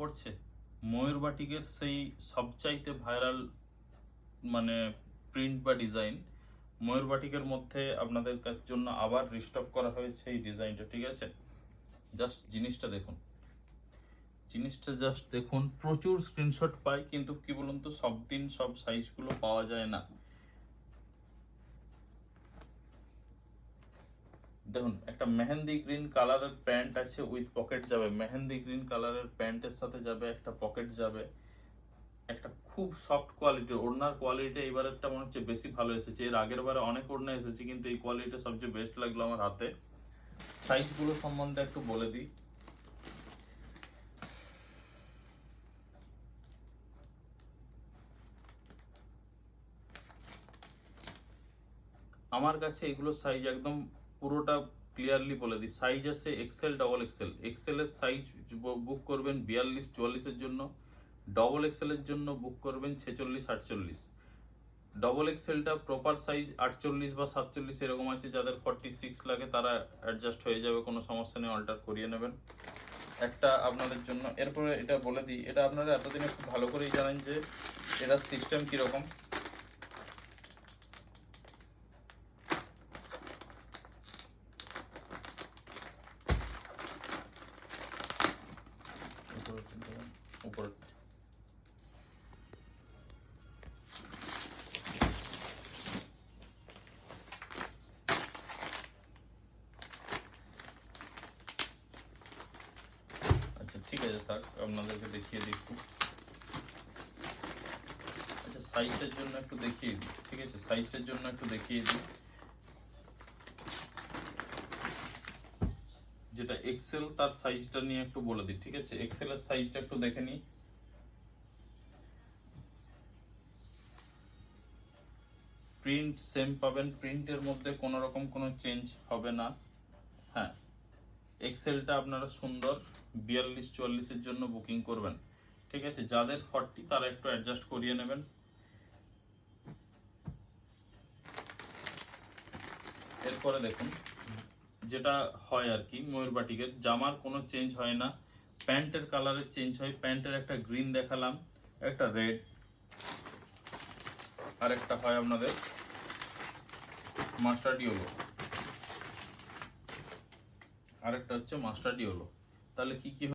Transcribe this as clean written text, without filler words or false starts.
পড়ছে? ময়ূর বাটিকের সেই সবচাইতে ভাইরাল মানে প্রিন্ট বা ডিজাইন, ময়ূর বাটিকের মধ্যে আপনাদের কাছে জন্য আবার রিস্টক করা হয়েছে এই ডিজাইনটা। ঠিক আছে, জাস্ট জিনিসটা দেখুন, জাস্ট দেখুন। প্রচুর স্ক্রিনশট পাই, কিন্তু কি বলুন তো, সব দিন সব সাইজগুলো পাওয়া যায় না। দেখুন, একটা মেহেন্দি গ্রিন কালারের প্যান্ট আছে, উইথ পকেট যাবে। মেহেন্দি গ্রিন কালারের প্যান্টের সাথে যাবে একটা পকেট যাবে, একটা খুব সফট কোয়ালিটির ওড়নার কোয়ালিটি। এবারেরটা মনে হচ্ছে বেশি ভালো এসেছে। এর আগের বারে অনেক ওড়না এসেছে, কিন্তু এই কোয়ালিটি সবচেয়ে বেস্ট লাগলো আমার হাতে। সাইজগুলো সম্বন্ধে একটু বলে দিই। আমার কাছে এগুলো সাইজ একদম পুরোটা ক্লিয়ারলি বলে দিই। সাইজ আছে এক্সেল, ডবল এক্সেল। এক্সেল এর সাইজ বুক করবেন 42-44-এর জন্য, ডবল এক্সেল এর জন্য বুক করবেন 46-48। ডবল এক্সেলটা প্রপার সাইজ 48 বা 47 এরকম আছে। যাদের 46 লাগে তারা অ্যাডজাস্ট হয়ে যাবে, কোনো সমস্যা নেই, অল্টার করিয়ে নেবেন। একটা আপনাদের জন্য, এরপরে এটা বলে দিই, এটা আপনারা এতদিনে খুব ভালো করেই জানেন যে এটার সিস্টেম কীরকম। উপরে আচ্ছা ঠিক আছে, থাক, আপনাদেরকে দেখিয়ে দিই একটু। আচ্ছা, সাইজের জন্য একটু দেখিয়ে দিই। ঠিক আছে, সাইজের জন্য একটু দেখিয়ে দিই। যেটা এক্সেল তার সাইজটা নিয়ে একটু বলে দিই। ঠিক আছে, এক্সেল এর সাইজটা একটু দেখে নিই। প্রিন্ট সেম পাবেন, প্রিন্টের মধ্যে কোনো রকম কোনো চেঞ্জ হবে না। হ্যাঁ, এক্সেলটা আপনারা সুন্দর 42-44-এর জন্য বুকিং করবেন। ঠিক আছে, যাদের 40 তারা একটু অ্যাডজাস্ট করিয়ে নেবেন। এরপরে দেখুন, যেটা হয় আর কি, ময়ূর বাটিকের জামার কোনো চেঞ্জ হয় না, প্যান্টের কালারের চেঞ্জ হয়। প্যান্টের একটা গ্রিন দেখালাম, একটা রেড, আর একটা হয় আপনাদের মাস্টার্ড ইয়েলো, আরেকটা হচ্ছে মাস্টার্ড ইয়েলো। তাহলে কি কি